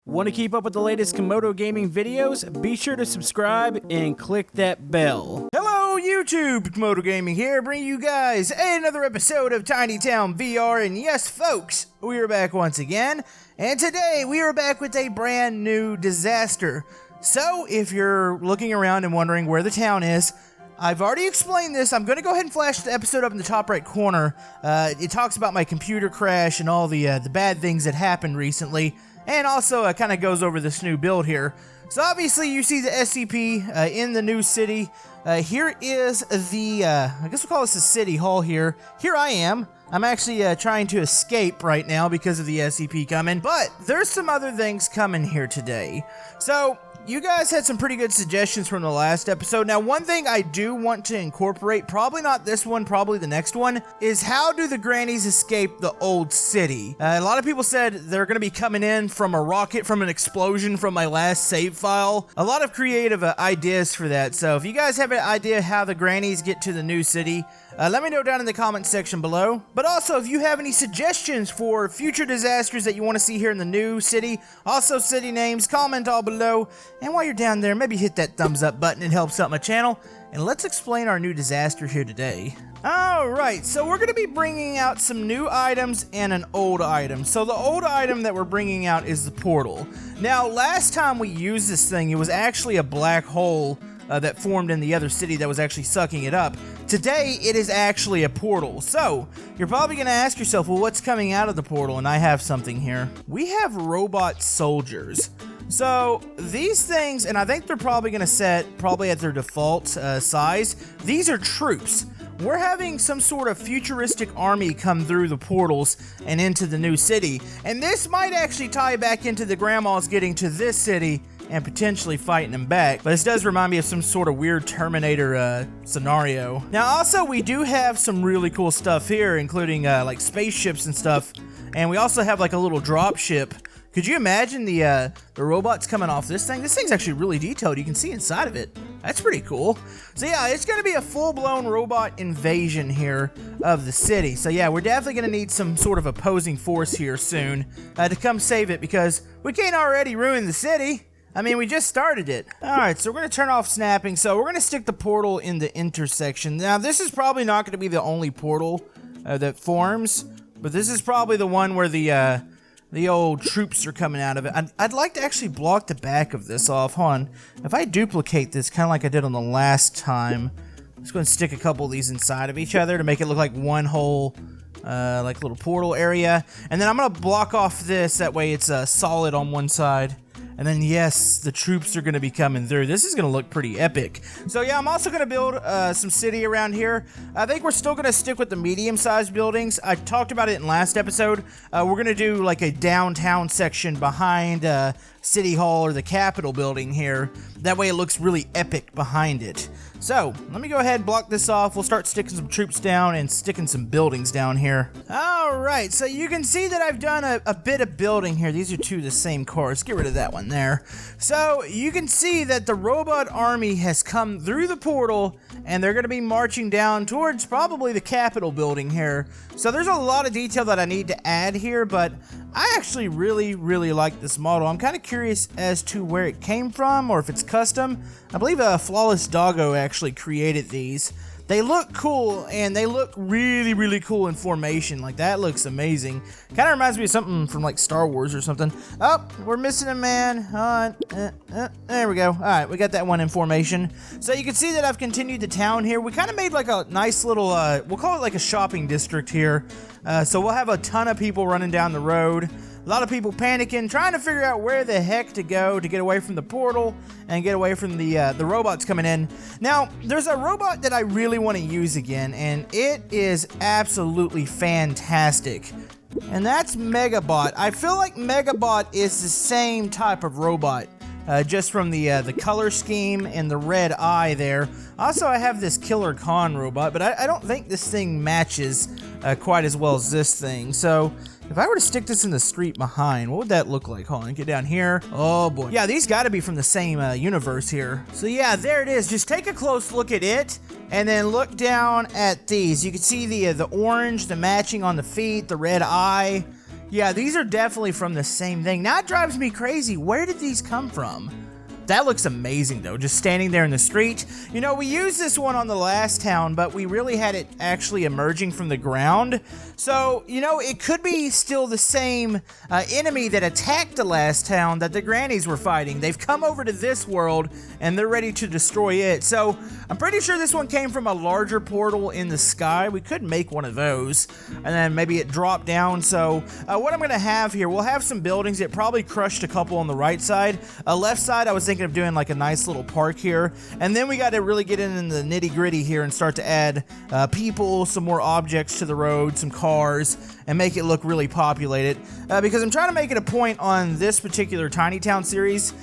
Want to keep up with the latest Camodo gaming videos? Be sure to subscribe and click that bell. Hello YouTube, Camodo Gaming here, bringing you guys another episode of Tiny Town VR, and yes folks, we are back once again, and today we are back with a brand new disaster. So if you're looking around and wondering where the town is, I've already explained this. I'm going to go ahead and flash the episode up in the top right corner. It talks about my computer crash and all the bad things that happened recently. And also kind of goes over this new build here. So obviously you see the SCP in the new city. Here is the, I guess we'll call this the city hall here. Here I am. I'm actually trying to escape right now because of the SCP coming. But there's some other things coming here today. So you guys had some pretty good suggestions from the last episode. Now, one thing I do want to incorporate, probably not this one, probably the next one, is how do the grannies escape the old city? A lot of people said they're going to be coming in from a rocket, from an explosion from my last save file. A lot of creative ideas for that. So if you guys have an idea how the grannies get to the new city, let me know down in the comments section below. But also, if you have any suggestions for future disasters that you want to see here in the new city, also city names, comment all below. And while you're down there, maybe hit that thumbs up button. It helps out my channel. And let's explain our new disaster here today. Alright, so we're going to be bringing out some new items and an old item. So the old item that we're bringing out is the portal. Now, last time we used this thing, it was actually a black hole that formed in the other city that was actually sucking it up. Today, it is actually a portal. So, you're probably going to ask yourself, well, what's coming out of the portal? And I have something here. We have robot soldiers. So, these things, and I think they're probably going to set probably at their default size. These are troops. We're having some sort of futuristic army come through the portals and into the new city. And this might actually tie back into the grandmas getting to this city and potentially fighting them back. But this does remind me of some sort of weird Terminator scenario. Now also we do have some really cool stuff here, including like spaceships and stuff. And we also have like a little drop ship. Could you imagine the robots coming off this thing? This thing's actually really detailed. You can see inside of it. That's pretty cool. So yeah, it's going to be a full-blown robot invasion here of the city. So yeah, we're definitely going to need some sort of opposing force here soon to come save it, because we can't already ruin the city. I mean, we just started it. Alright, so we're going to turn off snapping. So we're going to stick the portal in the intersection. Now, this is probably not going to be the only portal that forms, but this is probably the one where the old troops are coming out of it. I'd like to actually block the back of this off. Hold on. If I duplicate this, kind of like I did on the last time, I'm just going to stick a couple of these inside of each other to make it look like one whole like little portal area. And then I'm going to block off this. That way it's solid on one side. And then, yes, the troops are going to be coming through. This is going to look pretty epic. So, yeah, I'm also going to build some city around here. I think we're still going to stick with the medium-sized buildings. I talked about it in last episode. We're going to do, like, a downtown section behind City Hall or the Capitol building here. That way it looks really epic behind it. So, let me go ahead and block this off. We'll start sticking some troops down and sticking some buildings down here. Alright, so you can see that I've done a bit of building here. These are two of the same cars. Get rid of that one there. So, you can see that the robot army has come through the portal, and they're going to be marching down towards probably the Capitol building here. So, there's a lot of detail that I need to add here, but I actually really like this model. I'm kind of curious as to where it came from, or if it's custom. I believe Flawless Doggo actually created these. They look cool, and they look really cool in formation. Like, that looks amazing. Kind of reminds me of something from, like, Star Wars or something. Oh, we're missing a man. There we go. Alright, we got that one in formation. So you can see that I've continued the town here. We kind of made, like, a nice little, we'll call it, like, a shopping district here. So we'll have a ton of people running down the road. A lot of people panicking, trying to figure out where the heck to go to get away from the portal and get away from the robots coming in. Now, there's a robot that I really want to use again, and it is absolutely fantastic. And that's MegaBot. I feel like MegaBot is the same type of robot, just from the color scheme and the red eye there. Also, I have this Killer Khan robot, but I don't think this thing matches quite as well as this thing. So, if I were to stick this in the street behind, what would that look like? Hold on, get down here. Oh boy. Yeah, these gotta be from the same universe here. So yeah, there it is. Just take a close look at it, and then look down at these. You can see the orange, the matching on the feet, the red eye. Yeah, these are definitely from the same thing. Now it drives me crazy. Where did these come from? That looks amazing, though, just standing there in the street. You know, we used this one on the last town, but we really had it actually emerging from the ground. So, you know, it could be still the same enemy that attacked the last town that the grannies were fighting. They've come over to this world, and they're ready to destroy it. So, I'm pretty sure this one came from a larger portal in the sky. We could make one of those, and then maybe it dropped down. So, what I'm going to have here, we'll have some buildings. It probably crushed a couple on the right side. Left side, I was thinking of doing like a nice little park here, and then we got to really get in the nitty-gritty here and start to add people, some more objects to the road, some cars, and make it look really populated, because I'm trying to make it a point on this particular Tiny Town series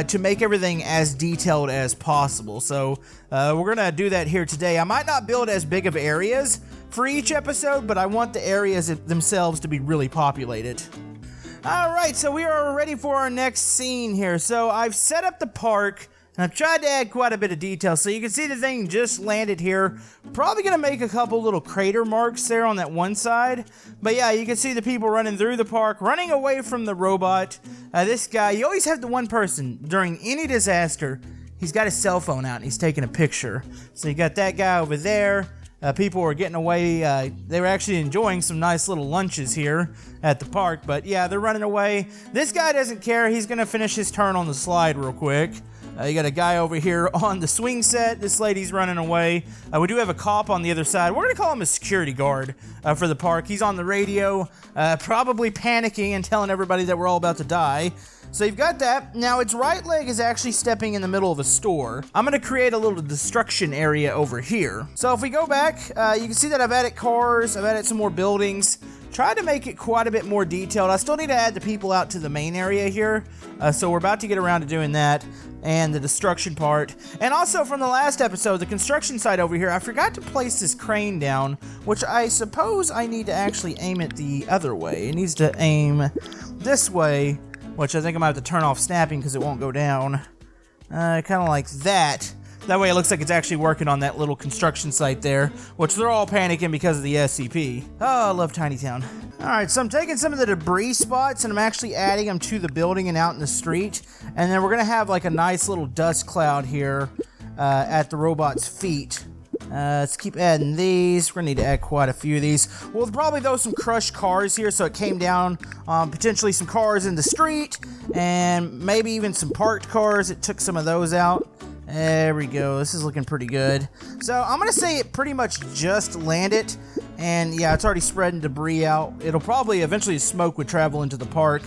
to make everything as detailed as possible. So we're gonna do that here today. I might not build as big of areas for each episode, but I want the areas themselves to be really populated. Alright, so we are ready for our next scene here. So I've set up the park, and I've tried to add quite a bit of detail. So you can see the thing just landed here. Probably going to make a couple little crater marks there on that one side. But yeah, you can see the people running through the park, running away from the robot. This guy, you always have the one person during any disaster, he's got his cell phone out and he's taking a picture. So you got that guy over there. People were getting away. They were actually enjoying some nice little lunches here at the park. But yeah, they're running away. This guy doesn't care. He's going to finish his turn on the slide real quick. You got a guy over here on the swing set. This lady's running away. We do have a cop on the other side. We're going to call him a security guard for the park. He's on the radio, probably panicking and telling everybody that we're all about to die. So you've got that. Now its right leg is actually stepping in the middle of a store. I'm going to create a little destruction area over here. So if we go back, you can see that I've added cars, I've added some more buildings. Tried to make it quite a bit more detailed. I still need to add the people out to the main area here. So we're about to get around to doing that and the destruction part. And also from the last episode, the construction site over here, I forgot to place this crane down, which I suppose I need to actually aim it the other way. It needs to aim this way, which I think I'm going to have to turn off snapping because it won't go down. Kind of like that. That way it looks like it's actually working on that little construction site there, which they're all panicking because of the SCP. Oh, I love Tiny Town. Alright, so I'm taking some of the debris spots and I'm actually adding them to the building and out in the street. And then we're going to have like a nice little dust cloud here at the robot's feet. Let's keep adding these. We're going to need to add quite a few of these. We'll probably throw some crushed cars here so it came down on potentially some cars in the street and maybe even some parked cars. It took some of those out. There we go. This is looking pretty good. So I'm going to say it pretty much just landed. And yeah, it's already spreading debris out. It'll probably eventually smoke would travel into the park.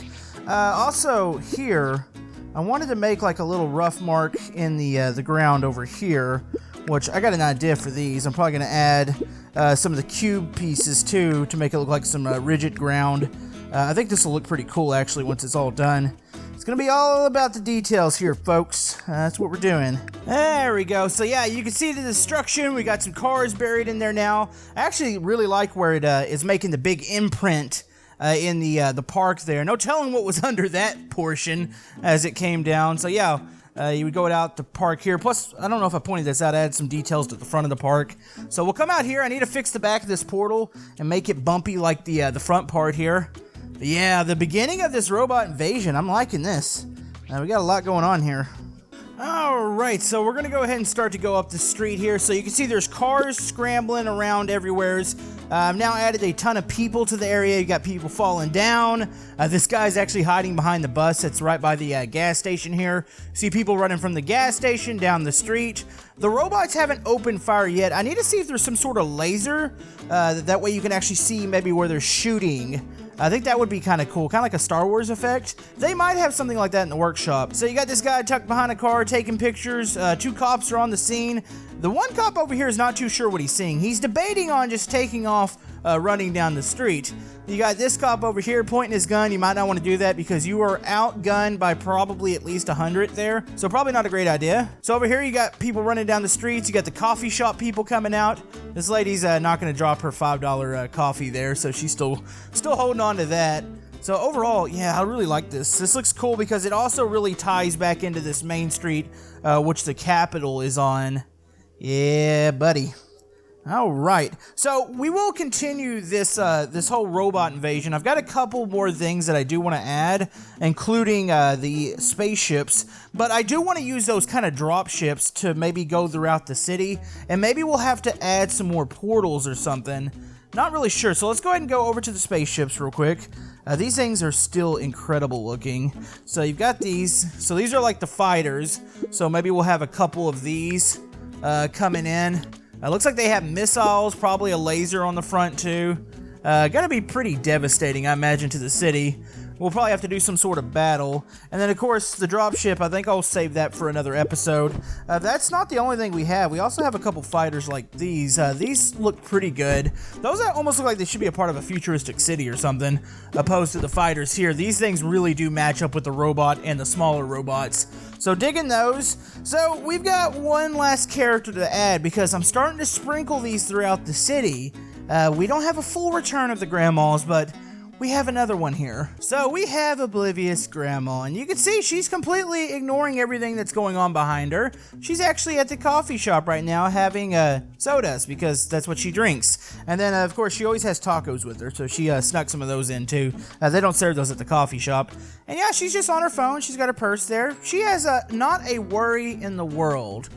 Also here, I wanted to make like a little rough mark in the ground over here, which I got an idea for these. I'm probably going to add some of the cube pieces too to make it look like some rigid ground. I think this will look pretty cool actually once it's all done. It's going to be all about the details here, folks. That's what we're doing. There we go. So yeah, you can see the destruction. We got some cars buried in there now. I actually really like where it is making the big imprint in the park there. No telling what was under that portion as it came down. So yeah, you would go out the park here. Plus, I don't know if I pointed this out. I added some details to the front of the park. So we'll come out here. I need to fix the back of this portal and make it bumpy like the front part here. But yeah, the beginning of this robot invasion, I'm liking this. We got a lot going on here. Alright, so we're going to go ahead and start to go up the street here. So you can see there's cars scrambling around everywhere. I've now added a ton of people to the area. You got people falling down. This guy's actually hiding behind the bus that's right by the gas station here. See people running from the gas station down the street. The robots haven't opened fire yet. I need to see if there's some sort of laser. That way you can actually see maybe where they're shooting. I think that would be kind of cool, kind of like a Star Wars effect. They might have something like that in the workshop. So you got this guy tucked behind a car taking pictures. Two cops are on the scene. The one cop over here is not too sure what he's seeing. He's debating on just taking off running down the street. You got this cop over here pointing his gun. You might not want to do that because you are outgunned by probably at least 100 there. So probably not a great idea. So over here you got people running down the streets. You got the coffee shop people coming out. This lady's not going to drop her $5 coffee there, so she's still holding on to that. So overall, yeah, I really like this. This looks cool because it also really ties back into this main street, which the Capitol is on. Yeah, buddy. All right, so we will continue this this whole robot invasion. I've got a couple more things that I do want to add, including the spaceships, but I do want to use those kind of drop ships to maybe go throughout the city, and maybe we'll have to add some more portals or something. Not really sure, so let's go ahead and go over to the spaceships real quick. These things are still incredible looking. So you've got these, so these are like the fighters, so maybe we'll have a couple of these coming in. Looks like they have missiles, probably a laser on the front too. Gonna be pretty devastating, I imagine, to the city. We'll probably have to do some sort of battle. And then, of course, the dropship, I think I'll save that for another episode. That's not the only thing we have. We also have a couple fighters like these. These look pretty good. Those almost look like they should be a part of a futuristic city or something, opposed to the fighters here. These things really do match up with the robot and the smaller robots. So digging those. So we've got one last character to add because I'm starting to sprinkle these throughout the city. We don't have a full return of the grandmas, but we have another one here. So we have Oblivious Grandma, and you can see she's completely ignoring everything that's going on behind her. She's actually at the coffee shop right now having sodas because that's what she drinks. And then, of course, she always has tacos with her, so she snuck some of those in too. They don't serve those at the coffee shop. And yeah, she's just on her phone. She's got her purse there. She has not a worry in the world.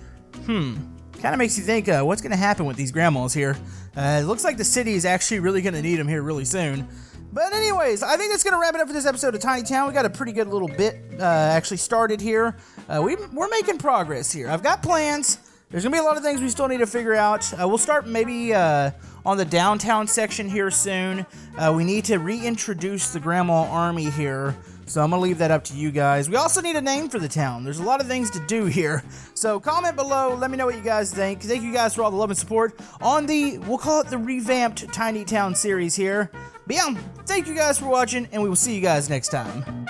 Kind of makes you think, what's going to happen with these grandmas here? It looks like the city is actually really going to need them here really soon. But anyways, I think that's going to wrap it up for this episode of Tiny Town. We got a pretty good little bit actually started here. We're making progress here. I've got plans. There's going to be a lot of things we still need to figure out. We'll start maybe on the downtown section here soon. We need to reintroduce the Grandma Army here. So I'm going to leave that up to you guys. We also need a name for the town. There's a lot of things to do here. So comment below. Let me know what you guys think. Thank you guys for all the love and support on the, we'll call it the revamped Tiny Town series here. But yeah, thank you guys for watching, and we will see you guys next time.